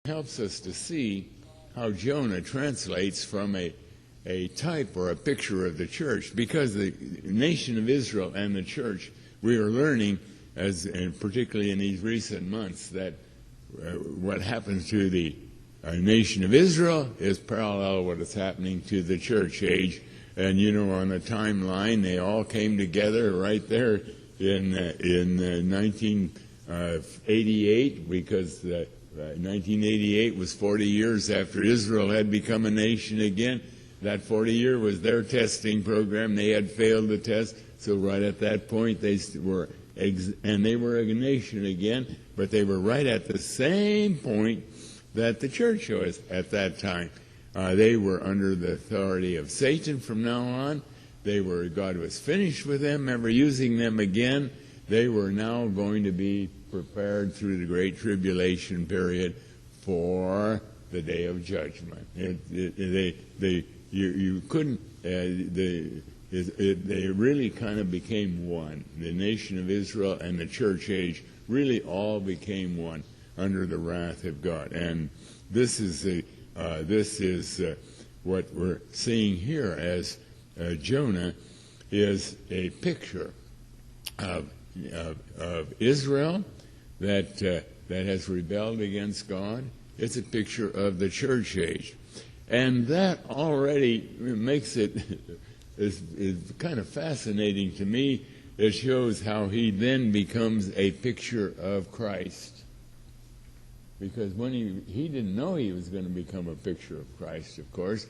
helps us to see how Jonah translates from a type or a picture of the church, because the nation of Israel and the church, we are learning, and particularly in these recent months, that what happens to the nation of Israel is parallel what is happening to the church age. And on the timeline, they all came together right there in 1988, because 1988 was 40 years after Israel had become a nation again. That 40 year was their testing program. They had failed the test, so right at that point they were a nation again, but they were right at the same point that the church was at that time. They were under the authority of Satan from now on. God was finished with them, never using them again. They were now going to be prepared through the Great Tribulation period for the day of judgment. They really kind of became one. The nation of Israel and the church age really all became one under the wrath of God. And this is what we're seeing here as Jonah is a picture of Israel that has rebelled against God. It's a picture of the church age. And that already makes it is kind of fascinating to me. It shows how he then becomes a picture of Christ. Because when he didn't know he was going to become a picture of Christ, of course,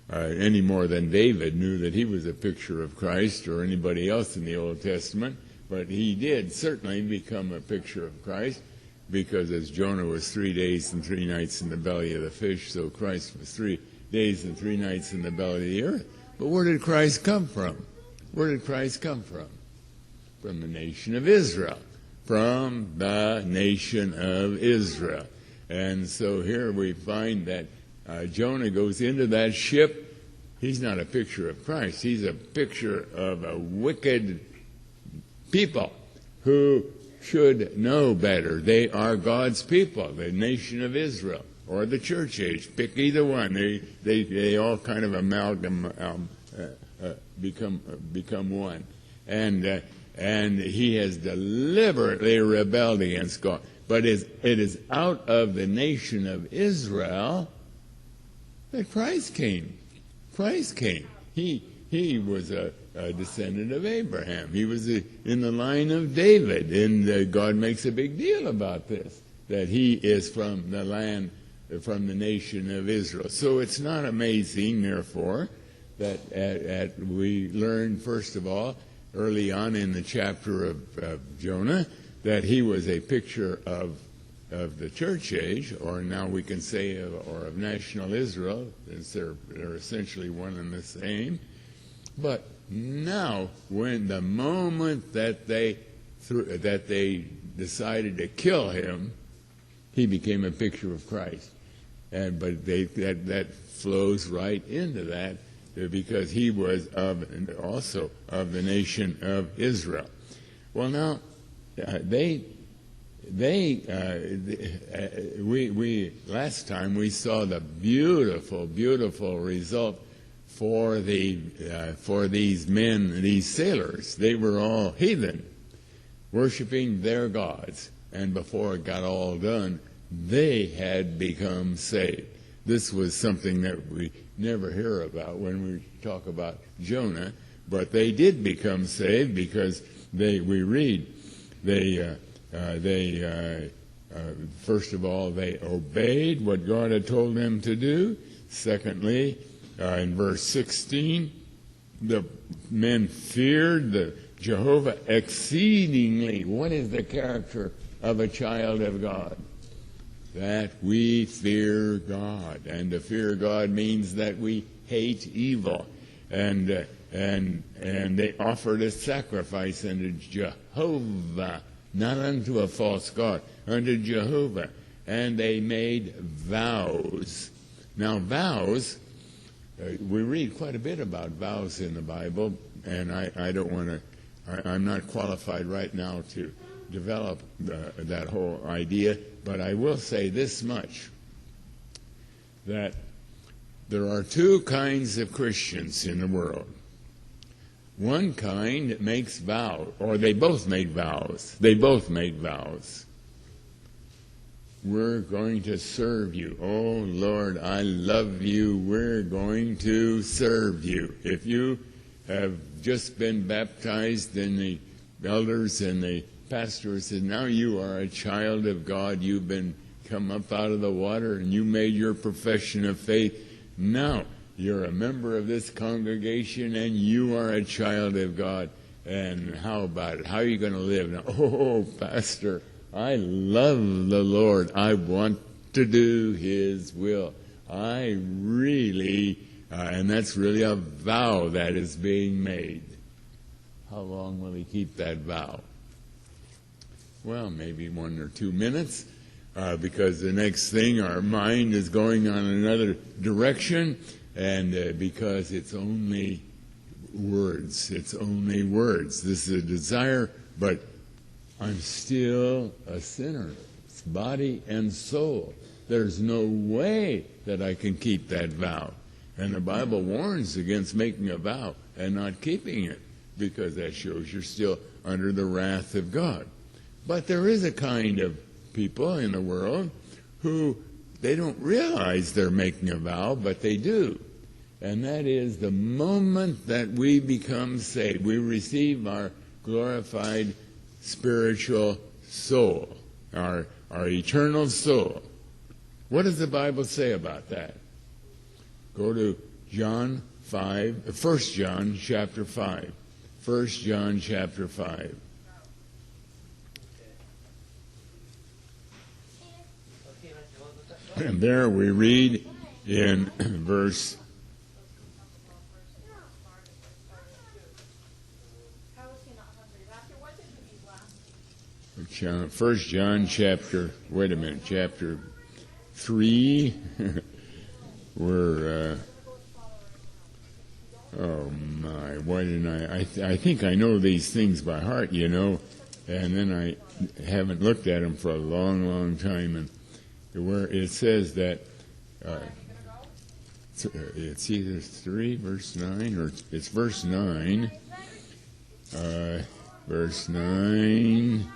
any more than David knew that he was a picture of Christ or anybody else in the Old Testament. But he did certainly become a picture of Christ, because as Jonah was 3 days and 3 nights in the belly of the fish, so Christ was 3 days and 3 nights in the belly of the earth. But where did Christ come from? Where did Christ come from? From the nation of Israel. From the nation of Israel. And so here we find that Jonah goes into that ship. He's not a picture of Christ. He's a picture of a wicked people who should know better. They are God's people, the nation of Israel, or the church age. Pick either one. They all kind of become one. And he has deliberately rebelled against God. But it is out of the nation of Israel that Christ came. Christ came. He was a descendant of Abraham. He was in the line of David. And God makes a big deal about this, that he is from the from the nation of Israel. So it's not amazing, therefore, that we learn, first of all, early on in the chapter of Jonah, that he was a picture of the church age, or now we can say of national Israel, as they're essentially one and the same. But now, when the moment that they decided to kill him, he became a picture of Christ. But that flows right into that, because he was also of the nation of Israel. Well, now we last time we saw the beautiful result for these men, these sailors. They were all heathen, worshiping their gods, and before it got all done, they had become saved. This was something that we never hear about when we talk about Jonah, but they did become saved, because we read first of all, they obeyed what God had told them to do. Secondly, in verse 16, the men feared the Jehovah exceedingly. What is the character of a child of God? That we fear God. And to fear God means that we hate evil. And they offered a sacrifice unto Jehovah, not unto a false god, unto Jehovah. And they made vows. Now, vows, we read quite a bit about vows in the Bible, and I'm not qualified right now to develop that whole idea, but I will say this much, that there are two kinds of Christians in the world. One kind that makes vows, or they both made vows. They both made vows. We're going to serve you. Oh, Lord, I love you. We're going to serve you. If you have just been baptized, and the elders and the pastor said, now you are a child of God. You've been come up out of the water, and you made your profession of faith. Now you're a member of this congregation, and you are a child of God. And how about it? How are you going to live? Now, oh, Pastor, I love the Lord. I want to do His will. I really, and that's really a vow that is being made. How long will he keep that vow? Well, maybe 1 or 2 minutes, because the next thing, our mind is going on another direction, and because it's only words. It's only words. This is a desire, but I'm still a sinner. It's body and soul. There's no way that I can keep that vow. And the Bible warns against making a vow and not keeping it, because that shows you're still under the wrath of God. But there is a kind of people in the world who they don't realize they're making a vow, but they do. And that is the moment that we become saved, we receive our glorified spiritual soul, our eternal soul. What does the Bible say about that? Go to John 5, 1 John chapter 5. 1 John chapter 5. And there we read in verse 1 John chapter, wait a minute, chapter 3, we're, oh my, why didn't I think I know these things by heart, you know, and then I haven't looked at them for a long, long time, and where it says that, it's either 3 verse 9, or it's verse 9, verse 9,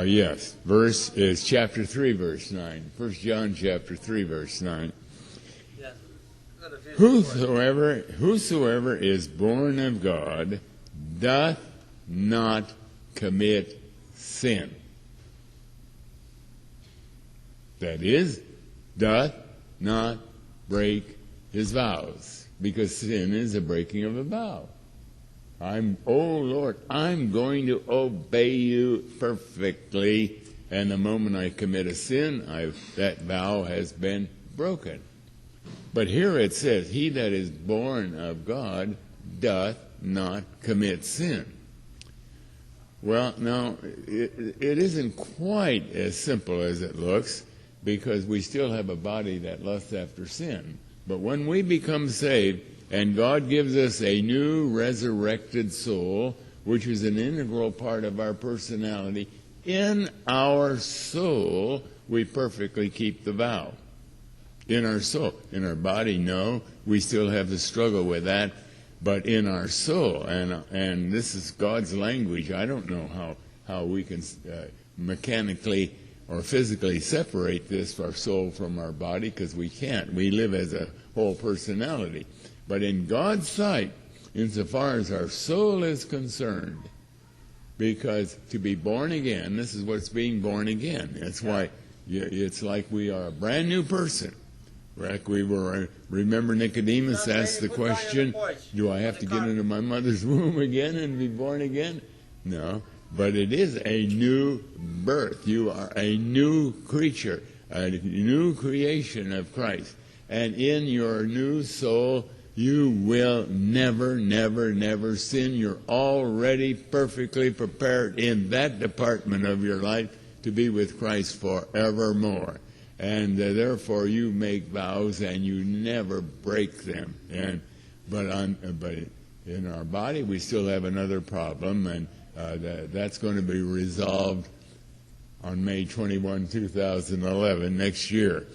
yes, verse is chapter 3, verse 9. 1 John chapter 3, verse 9. Whosoever is born of God doth not commit sin. That is, doth not break his vows, because sin is a breaking of a vow. Oh Lord, I'm going to obey you perfectly, and the moment I commit a sin, that vow has been broken. But here it says, he that is born of God doth not commit sin. Well, now, it isn't quite as simple as it looks, because we still have a body that lusts after sin. But when we become saved, and God gives us a new resurrected soul, which is an integral part of our personality, in our soul, we perfectly keep the vow. In our soul. In our body, no. We still have to struggle with that. But in our soul, and this is God's language, I don't know how we can mechanically or physically separate this, our soul, from our body, because we can't. We live as a whole personality. But in God's sight, insofar as our soul is concerned, because to be born again, this is what's being born again. That's why it's like we are a brand new person. Like we were, remember Nicodemus asked the question, do I have to get into my mother's womb again and be born again? No, but it is a new birth. You are a new creature, a new creation of Christ. And in your new soul, you will never, never, never sin. You're already perfectly prepared in that department of your life to be with Christ forevermore. And therefore you make vows and you never break them. But in our body we still have another problem, and that's going to be resolved on May 21, 2011, next year.